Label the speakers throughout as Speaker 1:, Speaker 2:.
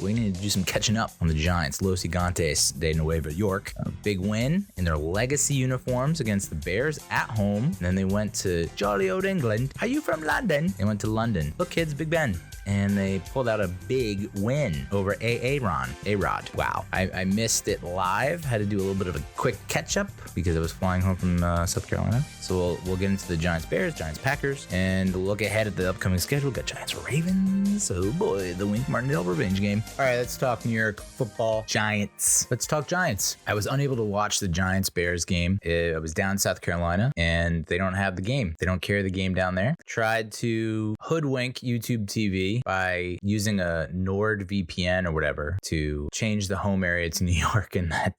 Speaker 1: We need to do some catching up on the Giants. Los Gigantes de Nueva York. A big win in their legacy uniforms against the Bears at home. And then they went to jolly old England. Are you from London? They went to London. Look, kids, Big Ben. And they pulled out a big win over A-Rod. Wow. I missed it live. Had to do a little bit of a quick catch-up because I was flying home from South Carolina. So we'll get into the Giants-Bears, Giants-Packers, and look ahead at the upcoming schedule. Got Giants-Ravens. Oh boy, the Wink Martindale revenge game. All right, let's talk New York football. Giants. Let's talk Giants. I was unable to watch the Giants-Bears game. I was down in South Carolina, and they don't have the game. They don't carry the game down there. Tried to hoodwink YouTube TV by using a NordVPN or whatever to change the home area to New York, and that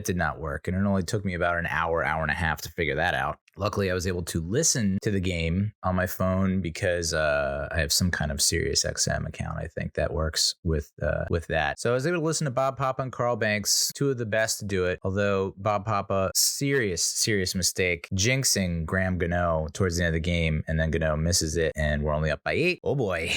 Speaker 1: did not work. And it only took me about an hour and a half to figure that out. Luckily, I was able to listen to the game on my phone because I have some kind of Sirius XM account. I think that works with that. So I was able to listen to Bob Papa and Carl Banks, two of the best to do it. Although Bob Papa, serious mistake, jinxing Graham Gano towards the end of the game, and then Gano misses it, and we're only up by 8. Oh boy.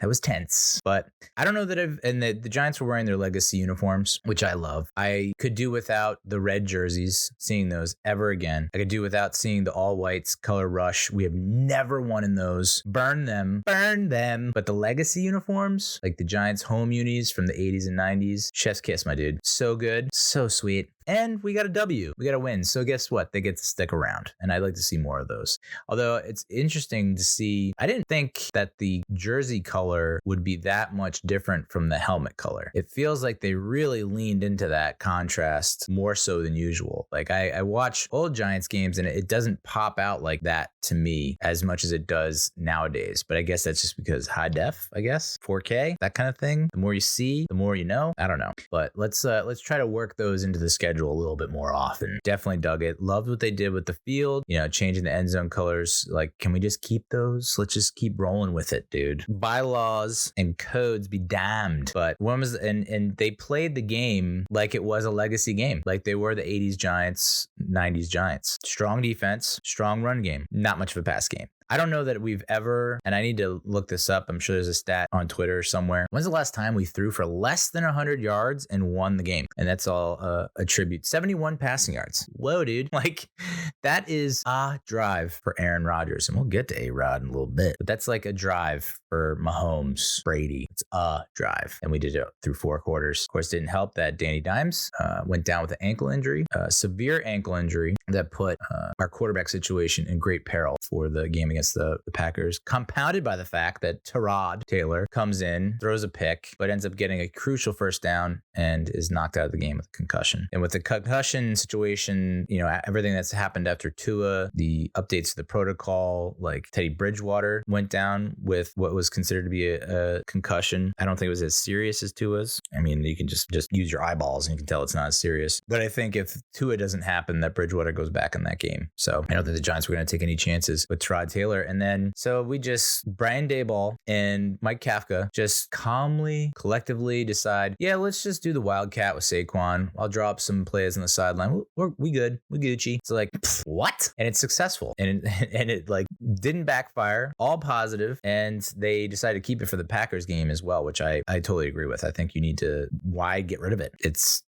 Speaker 1: That was tense, but I don't know that the Giants were wearing their legacy uniforms, which I love. I could do without the red jerseys, seeing those ever again. I could do without seeing the all whites color rush. We have never won in those. Burn them. But the legacy uniforms, like the Giants home unis from the 80s and 90s, chef's kiss, my dude. So good. So sweet. And we got a W. We got a win. So guess what? They get to stick around. And I'd like to see more of those. Although it's interesting to see. I didn't think that the jersey color would be that much different from the helmet color. It feels like they really leaned into that contrast more so than usual. Like I watch old Giants games and it doesn't pop out like that to me as much as it does nowadays. But I guess that's just because high def, 4K, that kind of thing. The more you see, the more you know. I don't know. But let's try to work those into the schedule a little bit more often. Definitely dug it. Loved what they did with the field, changing the end zone colors. Like, can we just keep those? Let's just keep rolling with it, dude. Bylaws and codes be damned. But and they played the game like it was a legacy game, like they were the 80s Giants, 90s Giants. Strong defense, strong run game, not much of a pass game. I don't know that we've ever, and I need to look this up. I'm sure there's a stat on Twitter somewhere. When's the last time we threw for less than 100 yards and won the game? And that's all a tribute. 71 passing yards. Whoa, dude. Like, that is a drive for Aaron Rodgers. And we'll get to A-Rod in a little bit. But that's like a drive for Mahomes, Brady. It's a drive. And we did it through 4 quarters. Of course, didn't help that Danny Dimes went down with an ankle injury, a severe ankle injury that put our quarterback situation in great peril for the game against the Packers, compounded by the fact that Tyrod Taylor comes in, throws a pick, but ends up getting a crucial first down and is knocked out of the game with a concussion. And with the concussion situation, everything that's happened after Tua, the updates to the protocol, like Teddy Bridgewater went down with what was considered to be a concussion. I don't think it was as serious as Tua's. I mean, you can just use your eyeballs and you can tell it's not as serious. But I think if Tua doesn't happen, that Bridgewater goes back in that game. So I don't think the Giants were going to take any chances with Tyrod Taylor. And then, so we just, Brian Daboll and Mike Kafka just calmly, collectively decide, let's just do the Wildcat with Saquon. I'll draw up some plays on the sideline. We good. We Gucci. It's like, what? And it's successful. And it like didn't backfire, all positive. And they decided to keep it for the Packers game as well, which I totally agree with. I think you need to, why get rid of it? It's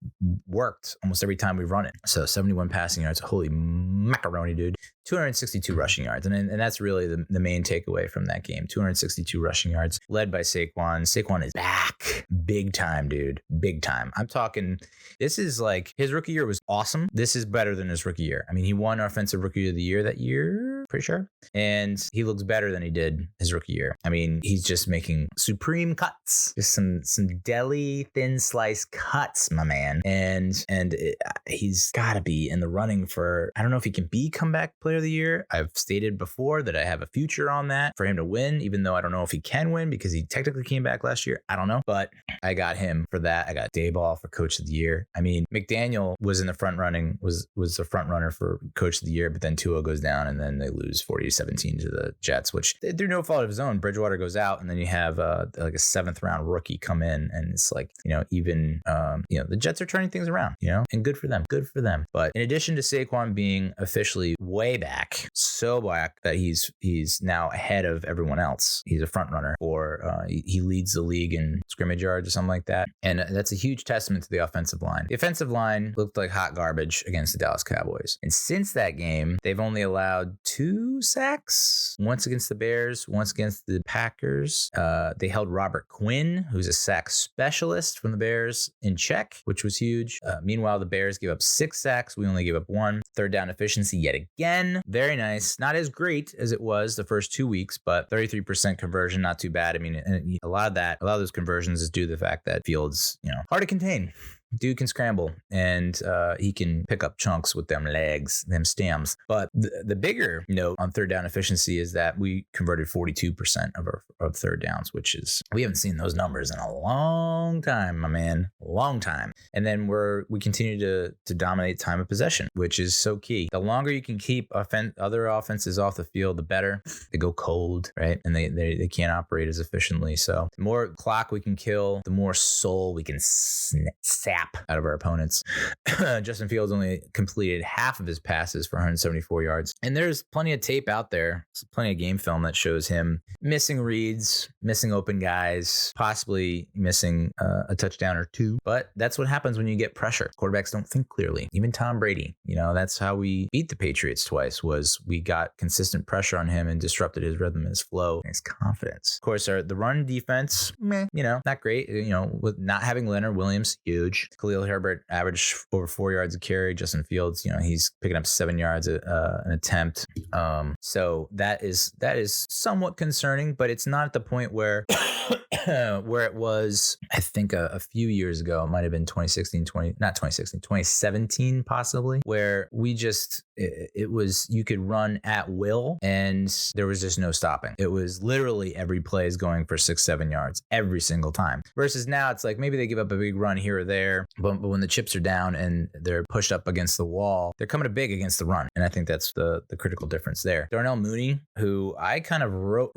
Speaker 1: worked almost every time we've run it. So 71 passing yards. Holy macaroni, dude. 262 rushing yards. And that's really the main takeaway from that game. 262 rushing yards led by Saquon. Saquon is back. Big time, dude. Big time. I'm talking, this is like, his rookie year was awesome. This is better than his rookie year. I mean, he won Offensive Rookie of the Year that year, pretty sure. And he looks better than he did his rookie year. I mean, he's just making supreme cuts. Just some deli thin slice cuts, my man. And he's got to be in the running for, I don't know if he can be comeback player of the year. I've stated before that I have a future on that for him to win, even though I don't know if he can win because he technically came back last year. I don't know, but I got him for that. I got Daboll for Coach of the Year. I mean, McDaniel was in the front running, was the front runner for Coach of the Year, but then Tua goes down and then they lose lose 40-17 to the Jets, which through no fault of his own. Bridgewater goes out, and then you have like a 7th round rookie come in, and it's like, even the Jets are turning things around, and good for them. But in addition to Saquon being officially way back, so back that he's now ahead of everyone else. He's a front runner, or he leads the league in scrimmage yards or something like that. And that's a huge testament to the offensive line. The offensive line looked like hot garbage against the Dallas Cowboys. And since that game, they've only allowed 2 sacks, once against the Bears, once against the Packers. They held Robert Quinn, who's a sack specialist from the Bears, in check, which was huge. Meanwhile, the Bears gave up 6 sacks. We only gave up 1. Third down efficiency yet again. Very nice. Not as great as it was the first 2 weeks, but 33% conversion, not too bad. I mean, a lot of those conversions is due to the fact that Fields, hard to contain. Dude can scramble, and he can pick up chunks with them legs, them stems. But the bigger note on third down efficiency is that we converted 42% of third downs, which is, we haven't seen those numbers in a long time, my man, long time. And then we continue to dominate time of possession, which is so key. The longer you can keep other offenses off the field, the better. They go cold, right? And they can't operate as efficiently. So the more clock we can kill, the more soul we can sap out of our opponents. Justin Fields only completed half of his passes for 174 yards. And there's plenty of tape out there, plenty of game film that shows him missing reads, missing open guys, possibly missing a touchdown or 2. But that's what happens when you get pressure. Quarterbacks don't think clearly. Even Tom Brady, that's how we beat the Patriots twice, was we got consistent pressure on him and disrupted his rhythm and his flow and his confidence. Of course, the run defense, not great. With not having Leonard Williams, huge. Khalil Herbert averaged over 4 yards a carry. Justin Fields, he's picking up 7 yards an attempt. So that is somewhat concerning, but it's not at the point where where it was, I think a few years ago, it might have been 2017 possibly, where we just, it was, you could run at will and there was just no stopping. It was literally every play is going for 6-7 yards every single time. Versus now it's like maybe they give up a big run here or there, but when the chips are down and they're pushed up against the wall, they're coming up big against the run. And I think that's the critical difference there. Darnell Mooney, who I kind of wrote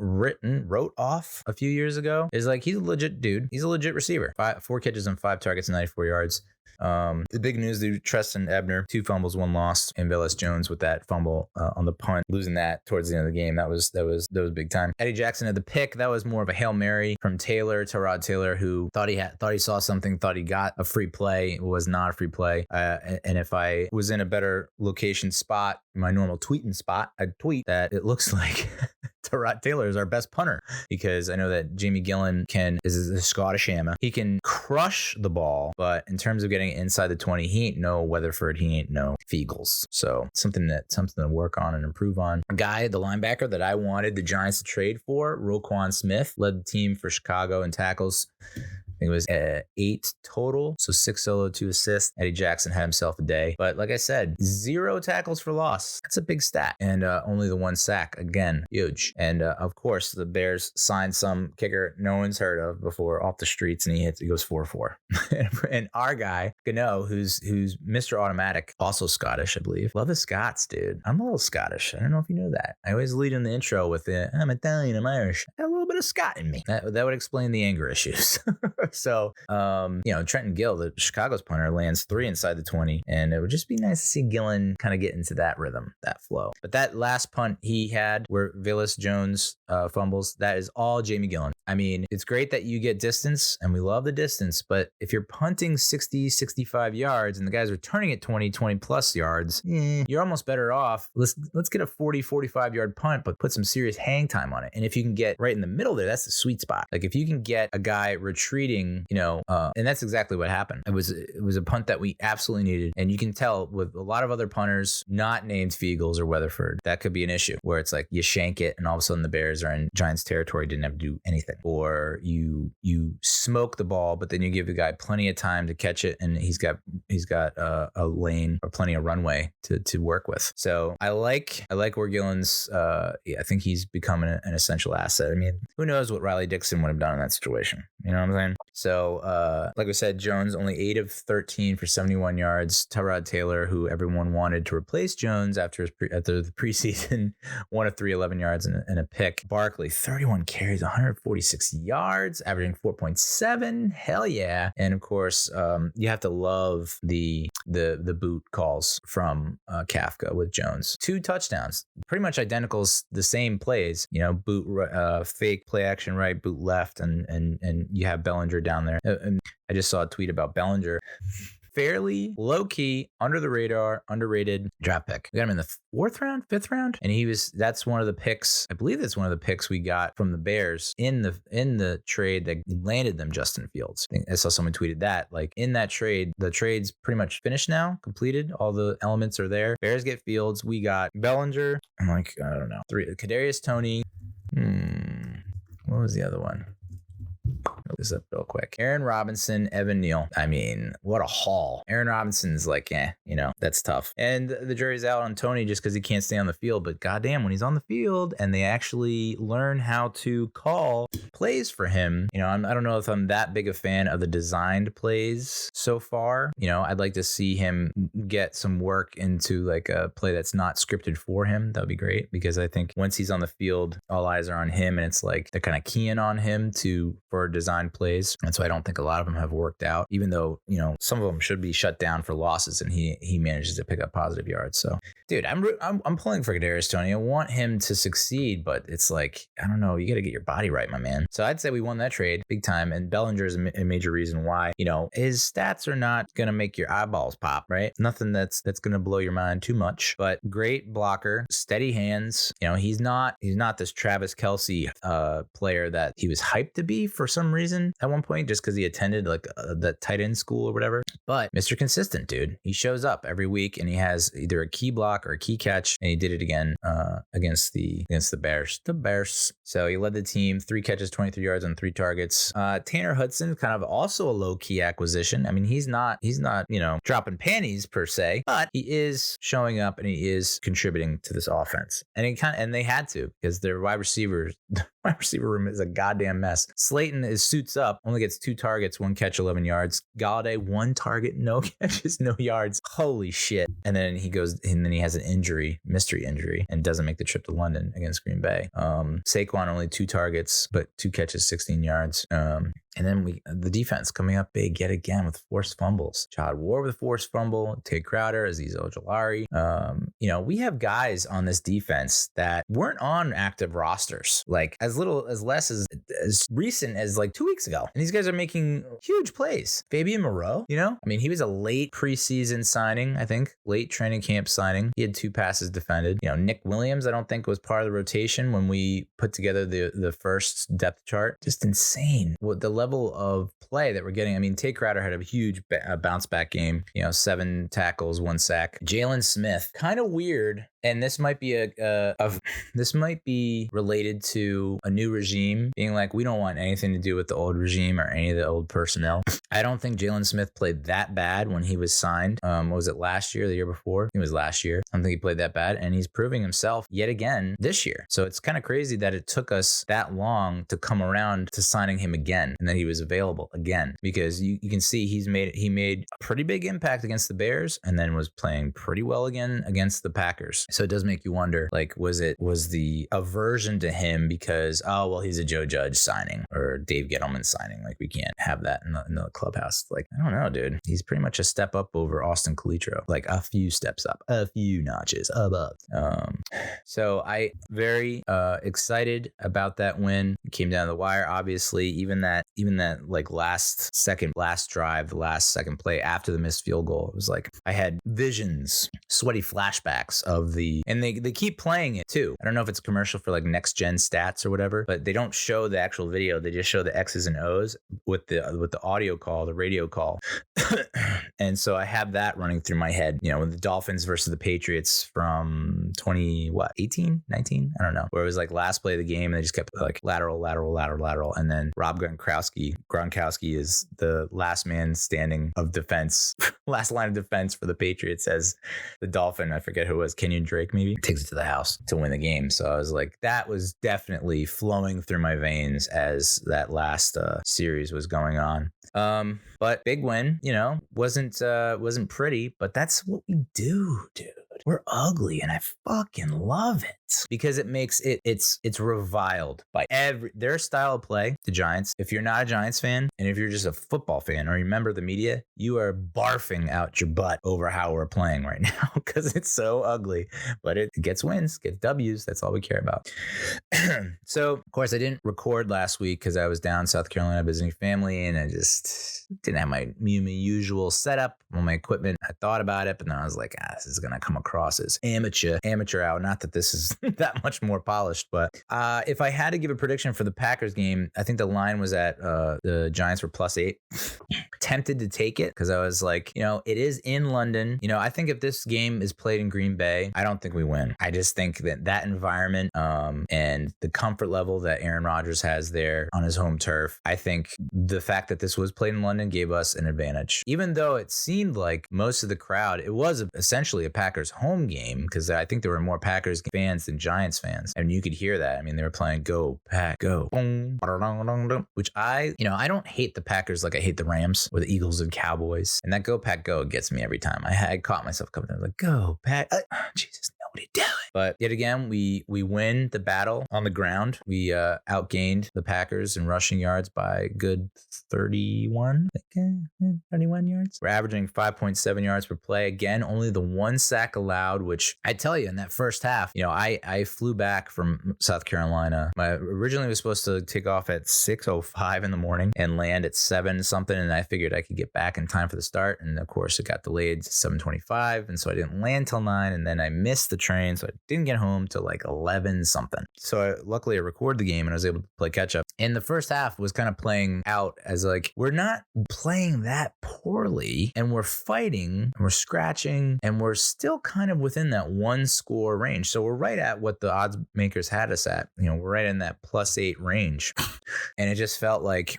Speaker 1: off a few years ago, is like, he's a legit dude. He's a legit receiver. 4 catches and 5 targets and 94 yards. The big news, dude, Treston Ebner, 2 fumbles, 1 loss, and Velus Jones with that fumble on the punt, losing that towards the end of the game. That was big time. Adoree Jackson had the pick. That was more of a Hail Mary from Tyrod Taylor, who thought he saw something, thought he got a free play. It was not a free play. And if I was in a better location spot, my normal tweeting spot, I'd tweet that it looks like Tyrod Taylor is our best punter, because I know that Jamie Gillen is a Scottish hammer. He can crush the ball, but in terms of getting inside the 20, he ain't no Weatherford, he ain't no Feagles. So something to work on and improve on. A guy, the linebacker that I wanted the Giants to trade for, Roquan Smith, led the team for Chicago in tackles. I think it was 8 total, so 6 solo, 2 assists. Adoree Jackson had himself a day. But like I said, 0 tackles for loss. That's a big stat. And only the 1 sack. Again, huge. And of course, the Bears signed some kicker no one's heard of before off the streets, and he goes 4-4. And our guy, Gano, who's Mr. Automatic, also Scottish, I believe. Love the Scots, dude. I'm a little Scottish. I don't know if you know that. I always lead in the intro with I'm Italian, I'm Irish. I have a little bit of Scot in me. That would explain the anger issues. So, Trenton Gill, the Chicago's punter, lands 3 inside the 20, and it would just be nice to see Gillen kind of get into that rhythm, that flow. But that last punt he had where Velus Jones fumbles, that is all Jamie Gillen. I mean, it's great that you get distance, and we love the distance, but if you're punting 60, 65 yards and the guy's returning at 20 plus yards, you're almost better off. Let's get a 40, 45 yard punt, but put some serious hang time on it. And if you can get right in the middle there, that's the sweet spot. Like if you can get a guy retreating, and that's exactly what happened. It was a punt that we absolutely needed. And you can tell with a lot of other punters not named Feagles or Weatherford, that could be an issue where it's like you shank it and all of a sudden the Bears are in Giants territory, didn't have to do anything. or you smoke the ball, but then you give the guy plenty of time to catch it, and he's got a lane or plenty of runway to work with. So I like where Gillen's. I think he's becoming an essential asset. I mean, who knows what Riley Dixon would have done in that situation? You know what I'm saying? So like I said, Jones only 8 of 13 for 71 yards. Tyrod Taylor, who everyone wanted to replace Jones after the preseason, 1 of 3, 11 yards and a pick. Barkley, 31 carries, 146 yards, averaging 4.7. Hell yeah! And of course, you have to love the boot calls from Kafka with Jones. 2 touchdowns, pretty much identical, the same plays. You know, boot fake play action right, boot left, and you have Bellinger down there. And I just saw a tweet about Bellinger. Fairly low-key, under the radar, underrated draft pick. We got him in the 4th round, 5th round, and that's one of the picks. I believe that's one of the picks we got from the Bears in the trade that landed them Justin Fields. I saw someone tweeted that. Like, in that trade, the trade's pretty much finished now, completed. All the elements are there. Bears get Fields. We got Bellinger. I'm like, I don't know. 3. Kadarius Toney. What was the other one? Look this up real quick. Aaron Robinson, Evan Neal. I mean, what a haul. Aaron Robinson's like, that's tough. And the jury's out on Toney just because he can't stay on the field. But goddamn, when he's on the field and they actually learn how to call plays for him, I don't know if I'm that big a fan of the designed plays so far. I'd like to see him get some work into like a play that's not scripted for him. That would be great, because I think once he's on the field, all eyes are on him, and it's like they're kind of keying on him for design plays. And so I don't think a lot of them have worked out, even though, some of them should be shut down for losses, and he manages to pick up positive yards. So, dude, I'm pulling for Kadarius Toney. I want him to succeed, but it's like, I don't know, you got to get your body right, my man. So I'd say we won that trade big time, and Bellinger is a major reason why. His stats are not going to make your eyeballs pop, right? Nothing that's going to blow your mind too much, but great blocker, steady hands. He's not this Travis Kelce player that he was hyped to be for some reason at one point, just because he attended like the tight end school or whatever. But Mr. Consistent, dude, he shows up every week, and he has either a key block or a key catch, and he did it again against the Bears. The Bears. So he led the team, 3 catches, 23 yards on 3 targets. Tanner Hudson, kind of also a low key acquisition. I mean, he's not dropping panties per se, but he is showing up and he is contributing to this offense. And they had to, because their wide receiver room is a goddamn mess. Slayton suits up, only gets 2 targets, 1 catch, 11 yards. Galladay, 1 target, no catches, no yards. Holy shit. And then he has an mystery injury, and doesn't make the trip to London against Green Bay. Saquon, only 2 targets, but 2 catches, 16 yards. And then the defense coming up big yet again with forced fumbles. Jod Ward with a forced fumble. Tate Crowder, Azeez Ojulari. We have guys on this defense that weren't on active rosters, like as recent as like 2 weeks ago. And these guys are making huge plays. Fabian Moreau, he was a late preseason signing, I think, late training camp signing. He had 2 passes defended. Nick Williams, I don't think was part of the rotation when we put together the first depth chart. Just insane. What the level of play that we're getting. I mean, Tate Crowder had a huge bounce back game, 7 tackles, 1 sack. Jalen Smith, kind of weird. And this might be this might be related to a new regime being like, we don't want anything to do with the old regime or any of the old personnel. I don't think Jalen Smith played that bad when he was signed. Was it last year, the year before? I think it was last year. I don't think he played that bad, and he's proving himself yet again this year. So it's kind of crazy that it took us that long to come around to signing him again, and that he was available again, because you can see he made a pretty big impact against the Bears, and then was playing pretty well again against the Packers. So it does make you wonder, like, was the aversion to him because, he's a Joe Judge signing or Dave Gettleman signing? Like, we can't have that in the clubhouse. Like, I don't know, dude. He's pretty much a step up over Austin Calitro, like a few steps up, a few notches above. So I very excited about that win. It came down to the wire, obviously. Even that like last drive, the last second play after the missed field goal, it was like I had visions, sweaty flashbacks of and they keep playing it too. I don't know if it's a commercial for like next gen stats or whatever, but they don't show the actual video. They just show the X's and O's with the audio call, the radio call. And so I have that running through my head, when the Dolphins versus the Patriots from 18, 19? I don't know. Where it was like last play of the game and they just kept like lateral. And then Rob Gronkowski is the last man standing of defense, last line of defense for the Patriots as the Dolphin, I forget who it was, Kenyon Drake maybe, takes it to the house to win the game. So I was like, that was definitely flowing through my veins as that last series was going on. But big win, wasn't pretty, but that's what we do, dude. We're ugly and I fucking love it because it makes it's reviled by their style of play, the Giants. If you're not a Giants fan and if you're just a football fan or you member the media, you are barfing out your butt over how we're playing right now because it's so ugly, but it gets wins, gets W's. That's all we care about. So of course I didn't record last week because I was down in South Carolina visiting family and I just didn't have my usual setup on my equipment. I thought about it, but then I was like, this is going to come across as amateur hour. Not that this is that much more polished, but if I had to give a prediction for the Packers game, I think the line was at the Giants were +8. Tempted to take it because I was like, it is in London. I think if this game is played in Green Bay, I don't think we win. I just think that environment and the comfort level that Aaron Rodgers has there on his home turf, I think the fact that this was played in London gave us an advantage. Even though it seemed like most of the crowd, it was essentially a Packers home game because I think there were more Packers fans than Giants fans. And you could hear that. I mean, they were playing Go Pack Go, which I don't hate the Packers like I hate the Rams or the Eagles and Cowboys. And that Go Pack Go gets me every time. I caught myself coming there like, Go Pack. Jesus, what are you doing? But yet again, we win the battle on the ground. We outgained the Packers in rushing yards by a good 31 yards. We're averaging 5.7 yards per play. Again, only the one sack allowed, which I tell you in that first half, I flew back from South Carolina. I originally was supposed to take off at 6:05 in the morning and land at 7 something. And I figured I could get back in time for the start. And of course it got delayed to 7:25. And so I didn't land till 9. And then I missed the train. So I didn't get home till like 11 something. So luckily I recorded the game and I was able to play catch up. And the first half was kind of playing out as like, we're not playing that poorly and we're fighting and we're scratching and we're still kind of within that one score range. So we're right at what the odds makers had us at. We're right in that +8 range. And it just felt like,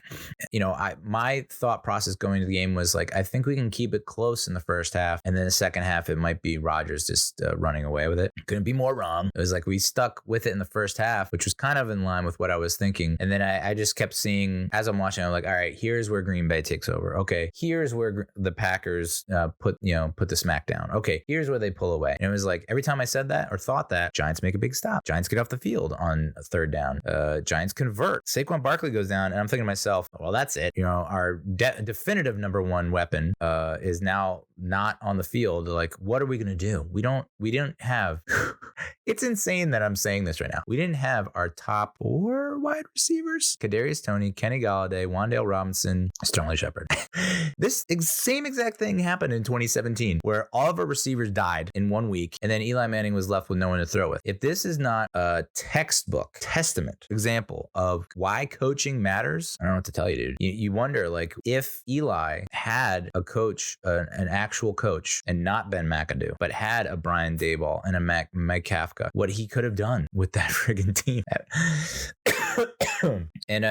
Speaker 1: my thought process going to the game was like, I think we can keep it close in the first half. And then the second half, it might be Rodgers just running away with it. Couldn't be more wrong. It was like we stuck with it in the first half, which was kind of in line with what I was thinking. And then I just kept seeing, as I'm watching, I'm like, all right, here's where Green Bay takes over. Okay, here's where the Packers put the smack down. Okay, here's where they pull away. And it was like, every time I said that or thought that, Giants make a big stop. Giants get off the field on a third down. Giants convert. Saquon Barkley goes down, and I'm thinking to myself, well, that's it. Our definitive number one weapon is now not on the field. Like, what are we gonna do? We didn't have. It's insane that I'm saying this right now. We didn't have our top 4 wide receivers: Kadarius Toney, Kenny Golladay, Wan'Dale Robinson, Sterling Shepard. This same exact thing happened in 2017, where all of our receivers died in 1 week, and then Eli Manning was left with no one to throw with. If this is not a testament example of why coaching matters, I don't know what to tell you, dude. You wonder, like, if Eli had a coach, an actual coach, and not Ben McAdoo, but had a Brian Daboll and a Mike Kafka, what he could have done with that friggin' team. And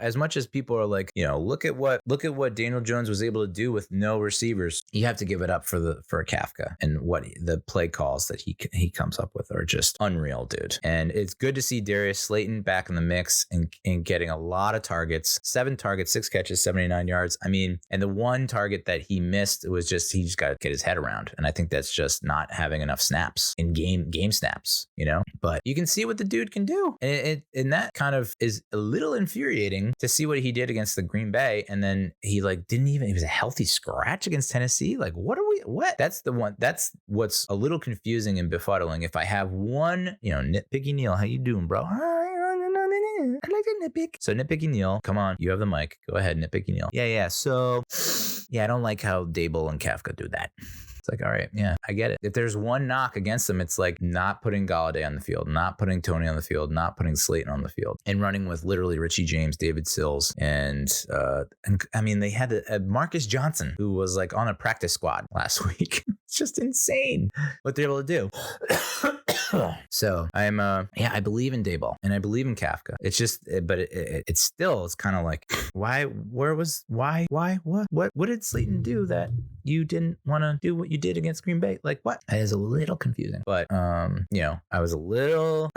Speaker 1: as much as people are like, look at what Daniel Jones was able to do with no receivers, you have to give it up for Kafka, and what the play calls that he comes up with are just unreal, dude. And it's good to see Darius Slayton back in the mix and getting a lot of targets. 7 targets, 6 catches, 79 yards. I mean, and the one target that he missed was just, he just got to get his head around. And I think that's just not having enough snaps in game snaps, but you can see what the dude can do. And that kind of is a little infuriating to see what he did against the Green Bay. And then he was a healthy scratch against Tennessee. Like, what? That's what's a little confusing and befuddling. If I have one, Nitpicky Neal, how you doing, bro? I like to nitpick. So Nitpicky Neal, come on, you have the mic. Go ahead, Nitpicky Neal. Yeah. So, I don't like how Daboll and Kafka do that. It's like, all right, yeah, I get it. If there's one knock against them, it's like not putting Galladay on the field, not putting Tony on the field, not putting Slayton on the field, and running with literally Richie James, David Sills, and I mean, they had Marcus Johnson, who was like on a practice squad last week. It's just insane what they're able to do. So I'm I believe in Dayball and I believe in Kafka. It's just, but it's kind of like, what did Slayton do that you didn't want to do what you did against Green Bay? Like what? It is a little confusing, but I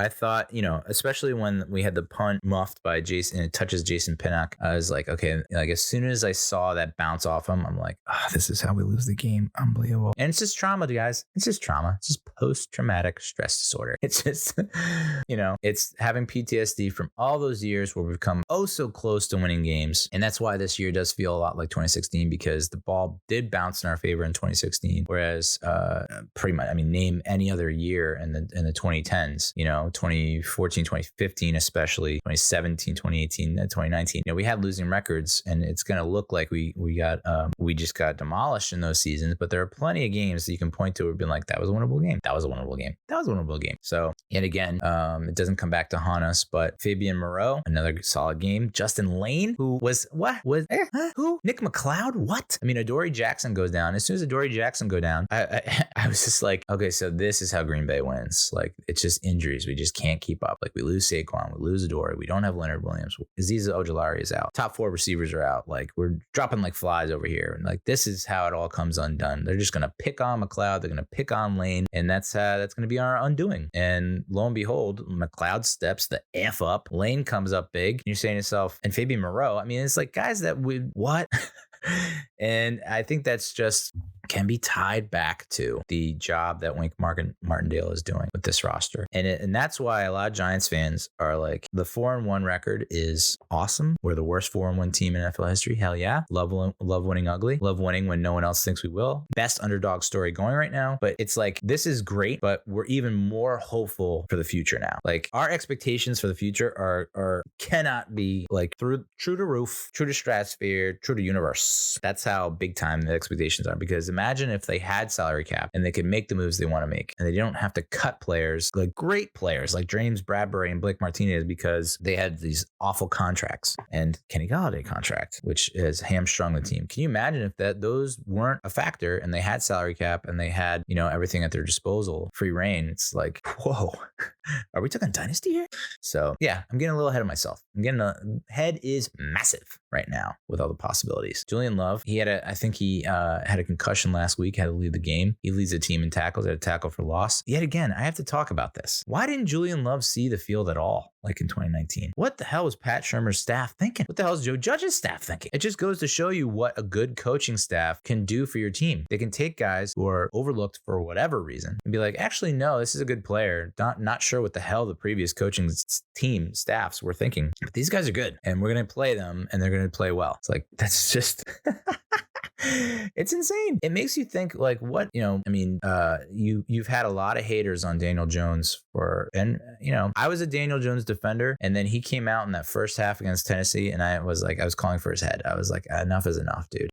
Speaker 1: thought, especially when we had the punt muffed by Jason and it touches Jason Pinnock, I was like, okay, like as soon as I saw that bounce off him, I'm like, this is how we lose the game. Unbelievable. And it's just trauma, guys. It's just trauma. It's just post-traumatic stress disorder. It's just, it's having PTSD from all those years where we've come so close to winning games. And that's why this year does feel a lot like 2016, because the ball did bounce in our favor in 2016. Whereas pretty much, name any other year in the 2010s, 2014, 2015, especially 2017, 2018, 2019, we had losing records, and it's going to look like we just got demolished in those seasons. But there are plenty of games that you can point to where being like, that was a winnable game. That was a winnable game. That was a winnable game. So yet again, it doesn't come back to haunt us, but Fabian Moreau, another solid game. Justin Lane, who was who? Nick McLeod? What? Adoree Jackson goes down. As soon as Adoree Jackson go down, I was just like, okay, so this is how Green Bay wins. Like, it's just injuries. We just can't keep up. Like, we lose Saquon, we lose Adoree, we don't have Leonard Williams. Azeez Ojulari is out. Top 4 receivers are out. Like, we're dropping like flies over here. And like, this is how it all comes undone. They're just gonna pick on McLeod. They're gonna pick on Lane, and that's gonna be our undoing. And lo and behold, McLeod steps the F up. Lane comes up big. You're saying to yourself, and Fabian Moreau, it's like guys that would what? And I think that's just can be tied back to the job that Wink Martindale is doing with this roster. And that's why a lot of Giants fans are like, the 4-1 record is awesome. We're the worst 4-1 team in NFL history. Hell yeah. Love winning ugly. Love winning when no one else thinks we will. Best underdog story going right now. But it's like, this is great, but we're even more hopeful for the future now. Like, our expectations for the future are cannot be like true to roof, true to stratosphere, true to universe. That's how big time the expectations are, because imagine if they had salary cap and they could make the moves they want to make, and they don't have to cut players, like great players like James Bradbury and Blake Martinez, because they had these awful contracts, and Kenny Galladay contract, which has hamstrung the team. Can you imagine if those weren't a factor and they had salary cap and they had, everything at their disposal, free reign? It's like, whoa, are we talking dynasty here? So yeah, I'm getting a little ahead of myself. Head is massive right now with all the possibilities. Julian Love, I think he had a concussion last week, had to leave the game. He leads the team in tackles, had a tackle for loss. Yet again, I have to talk about this. Why didn't Julian Love see the field at all, like in 2019? What the hell was Pat Shurmur's staff thinking? What the hell is Joe Judge's staff thinking? It just goes to show you what a good coaching staff can do for your team. They can take guys who are overlooked for whatever reason and be like, actually, no, this is a good player. Not sure what the hell the previous coaching team staffs were thinking, but these guys are good, and we're going to play them, and they're going to play well. It's like, that's just... It's insane. It makes you think, like, what, you've had a lot of haters on Daniel Jones I was a Daniel Jones defender, and then he came out in that first half against Tennessee, and I was calling for his head. I was like, enough is enough, dude.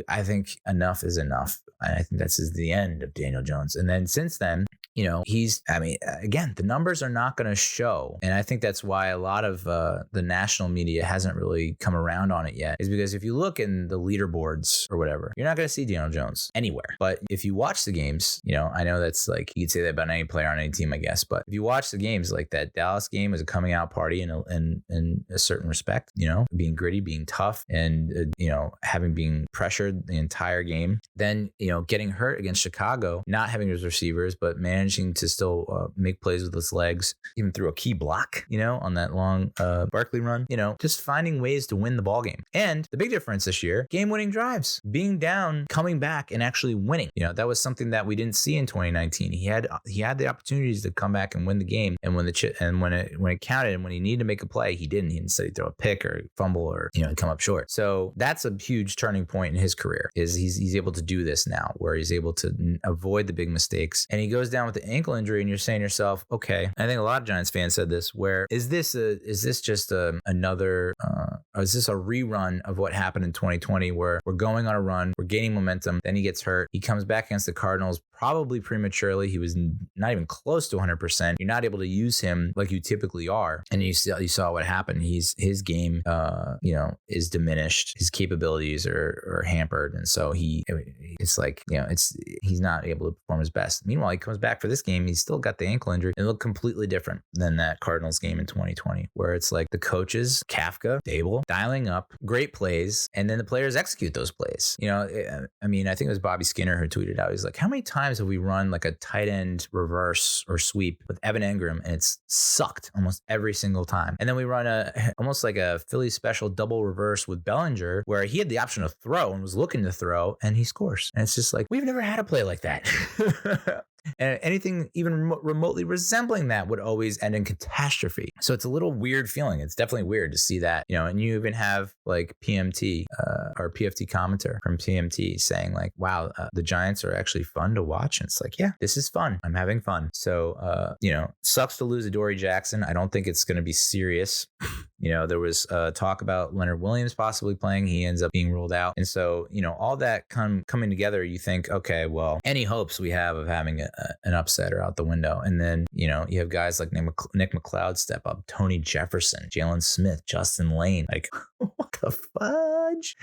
Speaker 1: I think enough is enough. And I think this is the end of Daniel Jones. And then since then, again, the numbers are not going to show. And I think that's why a lot of the national media hasn't really come around on it yet, is because if you look in the leaderboards or whatever, you're not going to see Daniel Jones anywhere. But if you watch the games, I know that's like, you could say that about any player on any team, I guess. But if you watch the games, like that Dallas game was a coming out party in a certain respect, being gritty, being tough, and, having been pressured the entire game. Then, getting hurt against Chicago, not having his receivers, but managing to still make plays with his legs, even through a key block, on that long Barkley run, just finding ways to win the ball game. And the big difference this year, game-winning drives, being down, coming back, and actually winning. That was something that we didn't see in 2019. He had the opportunities to come back and win the game, and when it counted, and when he needed to make a play, he didn't. He instead he'd throw a pick or fumble or come up short. So that's a huge turning point in his career. Is he's able to do this now, where he's able to avoid the big mistakes, and he goes down with the ankle injury and you're saying to yourself, okay, I think a lot of Giants fans said this, where is this just another, or is this a rerun of what happened in 2020 where we're going on a run, we're gaining momentum, then he gets hurt, he comes back against the Cardinals probably prematurely. He was not even close to 100%. You're not able to use him like you typically are. And you saw what happened. His game, is diminished. His capabilities are hampered. And so he's not able to perform his best. Meanwhile, he comes back for this game. He's still got the ankle injury and looked completely different than that Cardinals game in 2020, where it's like the coaches, Kafka, Dable, dialing up great plays, and then the players execute those plays. I think it was Bobby Skinner who tweeted out, he's like, how many times have we run like a tight end reverse or sweep with Evan Engram and it's sucked almost every single time? And then we run almost like a Philly special double reverse with Bellinger where he had the option to throw and was looking to throw and he scores. And it's just like, we've never had a play like that. And anything even remotely resembling that would always end in catastrophe. So it's a little weird feeling. It's definitely weird to see that, and you even have like PMT, or PFT commenter from PMT saying like, wow, the Giants are actually fun to watch. And it's like, yeah, this is fun. I'm having fun. So, sucks to lose Adoree Jackson. I don't think it's going to be serious. There was talk about Leonard Williams possibly playing. He ends up being ruled out. And so, all that coming together, you think, okay, well, any hopes we have of having an upset are out the window. And then, you have guys like Nick McLeod step up, Tony Jefferson, Jalen Smith, Justin Lane. Like, what the fudge?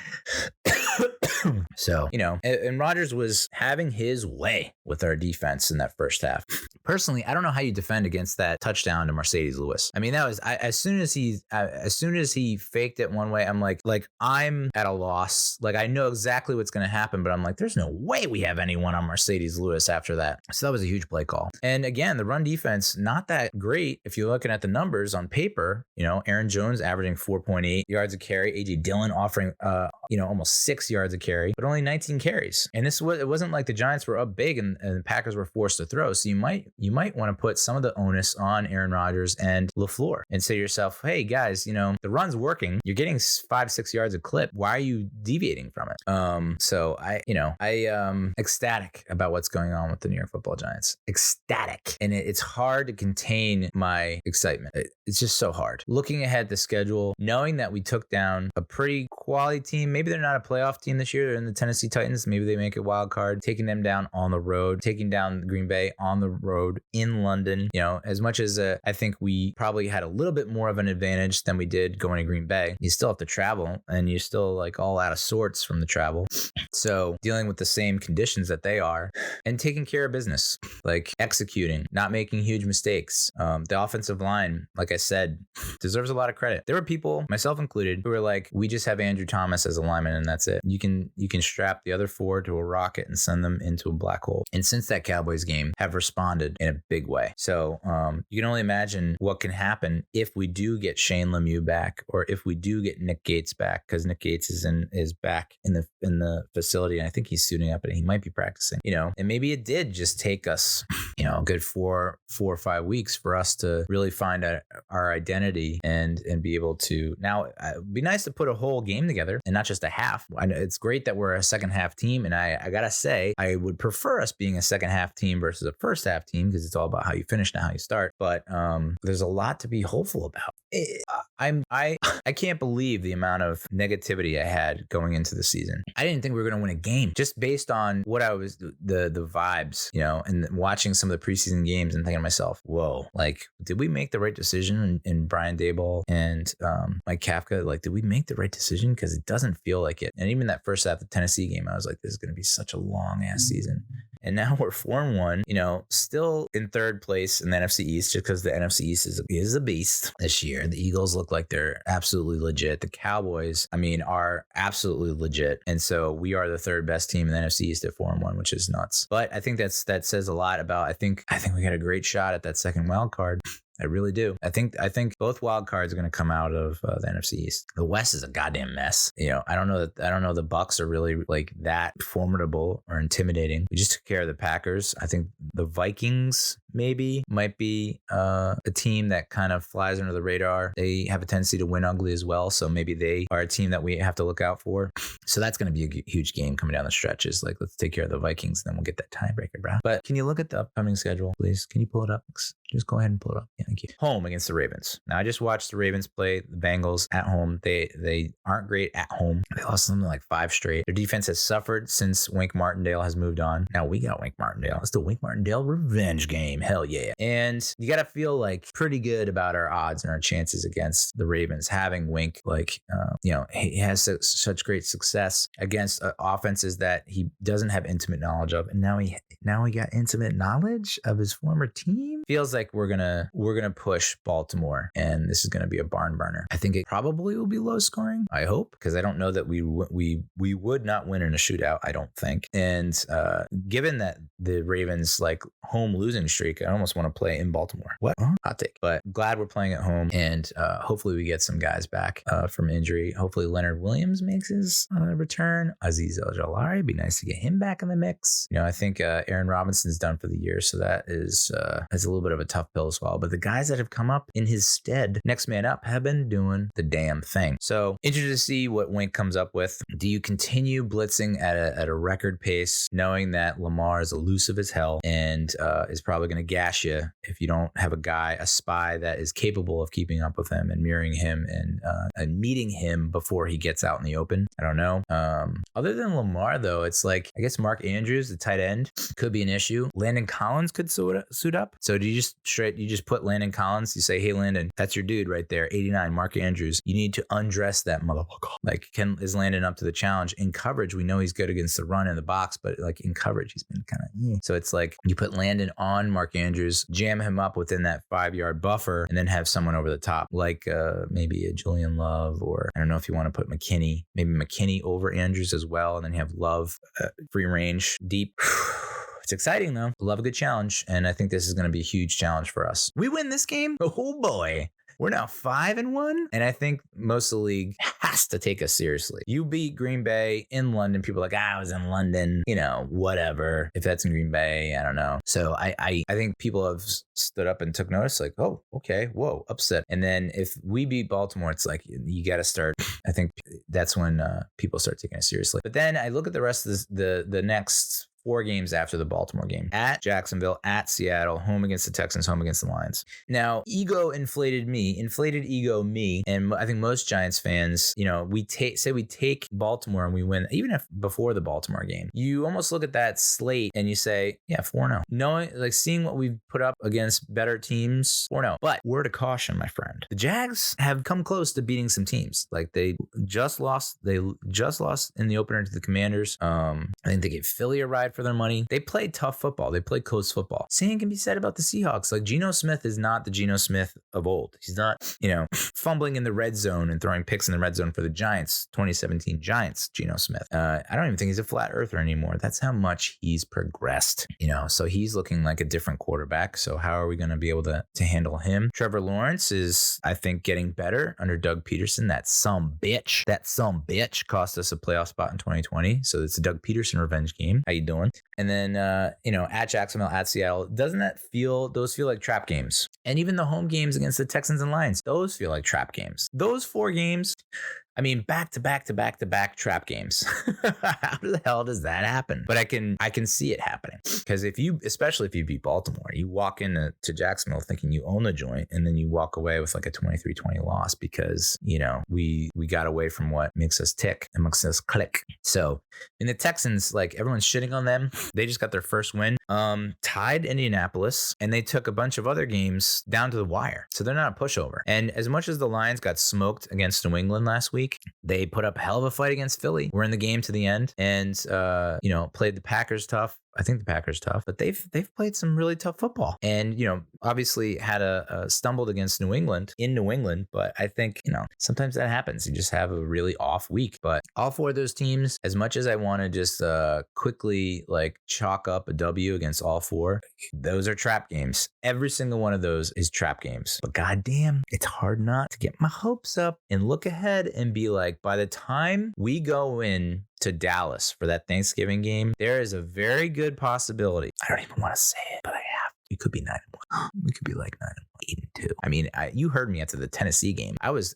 Speaker 1: So, and Rodgers was having his way with our defense in that first half. Personally, I don't know how you defend against that touchdown to Mercedes Lewis. I mean, that was as soon as he faked it one way, I'm like I'm at a loss. Like, I know exactly what's going to happen, but I'm like, there's no way we have anyone on Mercedes Lewis after that. So that was a huge play call. And again, the run defense, not that great. If you're looking at the numbers on paper, Aaron Jones averaging 4.8 yards a carry, AJ Dillon offering, almost 6 yards a carry, but only 19 carries. And it wasn't like the Giants were up big and the Packers were forced to throw. So you might want to put some of the onus on Aaron Rodgers and LaFleur and say to yourself, hey guys, the run's working. You're getting 5-6 yards a clip. Why are you deviating from it? So I ecstatic about what's going on with the New York Football Giants. Ecstatic. And it's hard to contain my excitement. It's just so hard. Looking ahead at the schedule, knowing that we took down a pretty quality team. Maybe they're not a playoff team this year. They're in the Tennessee Titans. Maybe they make a wild card, taking them down on the road, taking down Green Bay on the road in London. As much as I think we probably had a little bit more of an advantage than we did going to Green Bay, you still have to travel and you're still like all out of sorts from the travel. So dealing with the same conditions that they are and taking care of business, like executing, not making huge mistakes. The offensive line, like I said, deserves a lot of credit. There were people, myself included, who were like, we just have Andrew Thomas as a lineman and that's it. You can strap the other 4 to a rocket and send them into a black hole. And since that Cowboys game, have responded in a big way. So you can only imagine what can happen if we do get Shane Lemieux back, or if we do get Nick Gates back, because Nick Gates is back in the facility and I think he's suiting up and he might be practicing. And maybe it did just take us a good 4 or 5 weeks for us to really find our identity and be able to. Now it'd be nice to put a whole game together and not just a half. I know it's great that we're a second half team, and I gotta say I would prefer us being a second half team versus a first half team, because it's all about how you finish, not how you start. But there's a lot to be hopeful about. I can't believe the amount of negativity I had going into the season. I didn't think we were going to win a game just based on what I was, the vibes, and watching some of the preseason games and thinking to myself, whoa, like, did we make the right decision in Brian Daboll and Mike Kafka? Like, did we make the right decision? Because it doesn't feel like it. And even that first half of the Tennessee game, I was like, this is going to be such a long ass season. And now we're 4-1, still in third place in the NFC East, just because the NFC East is a beast this year. The Eagles look like they're absolutely legit. The Cowboys, are absolutely legit. And so we are the third best team in the NFC East at 4-1, which is nuts. But I think that says a lot about, I think we got a great shot at that second wild card. I really do. I think both wild cards are going to come out of the NFC East. The West is a goddamn mess. I don't know the Bucks are really like that formidable or intimidating. We just took care of the Packers. I think the Vikings maybe might be a team that kind of flies under the radar. They have a tendency to win ugly as well, so maybe they are a team that we have to look out for. So that's going to be a huge game coming down the stretches. Like, let's take care of the Vikings, and then we'll get that tiebreaker, bro. But can you look at the upcoming schedule, please? Can you pull it up? Just go ahead and pull it up. Yeah, thank you. Home against the Ravens. Now, I just watched the Ravens play the Bengals at home. They aren't great at home. They lost something like 5 straight. Their defense has suffered since Wink Martindale has moved on. Now we got Wink Martindale. It's the Wink Martindale revenge game. Hell yeah. And you got to feel like pretty good about our odds and our chances against the Ravens, having Wink, like, he has such great success against offenses that he doesn't have intimate knowledge of. And now he got intimate knowledge of his former team. Feels like we're gonna push Baltimore, and this is gonna be a barn burner. I think it probably will be low scoring. I hope, because I don't know that we would not win in a shootout. I don't think. And given that the Ravens like home losing streak, I almost want to play in Baltimore. What? Hot take. But glad we're playing at home, and hopefully we get some guys back from injury. Hopefully Leonard Williams makes his return. Azeez Ojulari, be nice to get him back in the mix. I think Aaron Robinson's done for the year, so that is a little bit of a tough pill to swallow. But the guys that have come up in his stead, next man up, have been doing the damn thing. So interested to see what Wink comes up with. Do you continue blitzing at a record pace, knowing that Lamar is elusive as hell and is probably going to gash you if you don't have a spy that is capable of keeping up with him and mirroring him and meeting him before he gets out in the open? I don't know. Other than Lamar, though, it's like, I guess Mark Andrews, the tight end, could be an issue. Landon Collins could suit up. So do you just put Landon Collins? You say, hey, Landon, that's your dude right there, 89, Mark Andrews. You need to undress that motherfucker. Like, is Landon up to the challenge? In coverage, we know he's good against the run in the box, but like in coverage, he's been kind of So it's like you put Landon on Mark Andrews, jam him up within that 5-yard buffer, and then have someone over the top, like maybe a Julian Love, or I don't know if you want to put McKinney, maybe McKinney over Andrews as well, and then you have Love free range deep. It's exciting, though. Love a good challenge, and I think this is going to be a huge challenge for us. We win this game? Oh, boy. We're now 5-1, and I think most of the league has to take us seriously. You beat Green Bay in London. People are like, I was in London, whatever. If that's in Green Bay, I don't know. So I think people have stood up and took notice, like, oh, okay, whoa, upset. And then if we beat Baltimore, it's like you got to start. I think that's when people start taking it seriously. But then I look at the rest of the next 4 games after the Baltimore game: at Jacksonville, at Seattle, home against the Texans, home against the Lions. Now, inflated ego me, and I think most Giants fans, we take Baltimore and we win, even if before the Baltimore game. You almost look at that slate and you say, yeah, 4-0. Knowing, like, seeing what we've put up against better teams, 4-0. But word of caution, my friend, the Jags have come close to beating some teams. Like, they just lost in the opener to the Commanders. I think they gave Philly a ride for their money. They played tough football. They played close football. Same can be said about the Seahawks. Like, Geno Smith is not the Geno Smith of old. He's not, fumbling in the red zone and throwing picks in the red zone for the Giants, 2017 Giants, Geno Smith. I don't even think he's a flat earther anymore. That's how much he's progressed, so he's looking like a different quarterback. So how are we going to be able to handle him? Trevor Lawrence is, I think, getting better under Doug Peterson. That some bitch cost us a playoff spot in 2020. So it's a Doug Peterson revenge game. How you doing? And then, at Jacksonville, at Seattle, doesn't those feel like trap games? And even the home games against the Texans and Lions, those feel like trap games. Those 4 games, I mean, back to back trap games. How the hell does that happen? But I can see it happening, because especially if you beat Baltimore, you walk into Jacksonville thinking you own the joint, and then you walk away with like a 23-20 loss because we got away from what makes us tick and makes us click. So in the Texans, like, everyone's shitting on them. They just got their first win, tied Indianapolis, and they took a bunch of other games down to the wire. So they're not a pushover. And as much as the Lions got smoked against New England last week, they put up a hell of a fight against Philly. We're in the game to the end, and played the Packers tough. I think the Packers tough, but they've played some really tough football, and obviously had a stumbled against New England in New England. But I think sometimes that happens. You just have a really off week. But all 4 of those teams, as much as I want to just quickly like chalk up a W against all 4, those are trap games. Every single one of those is trap games. But goddamn, it's hard not to get my hopes up and look ahead and be like, by the time we go in to Dallas for that Thanksgiving game, there is a very good possibility. I don't even want to say it, but I have We could be 9-1. We could be like 9-1, 8-2. I mean, you heard me after the Tennessee game. I was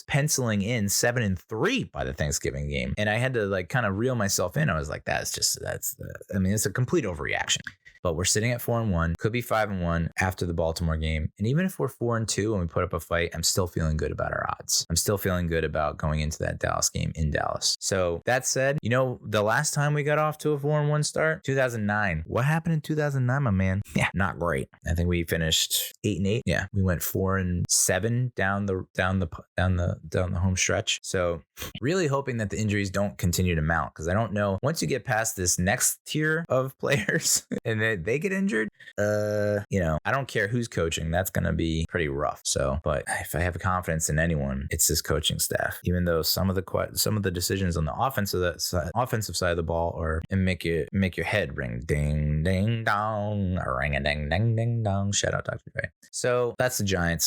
Speaker 1: penciling in 7-3 by the Thanksgiving game, and I had to like kind of reel myself in. I was like, it's a complete overreaction. But we're sitting at 4-1, could be 5-1 after the Baltimore game. And even if we're 4-2 and we put up a fight, I'm still feeling good about our odds. I'm still feeling good about going into that Dallas game in Dallas. So that said, the last time we got off to a 4-1 start, 2009. What happened in 2009, my man? Yeah, not great. I think we finished 8-8. Yeah, we went 4-7 down the home stretch. So really hoping that the injuries don't continue to mount, because I don't know, once you get past this next tier of players and then they get injured, I don't care who's coaching. That's going to be pretty rough. So, but if I have confidence in anyone, it's this coaching staff. Even though some of the decisions on the offensive side of the ball make your head ring, ding ding dong, ring a ding ding ding dong. Shout out Dr. Dre. So that's the Giants.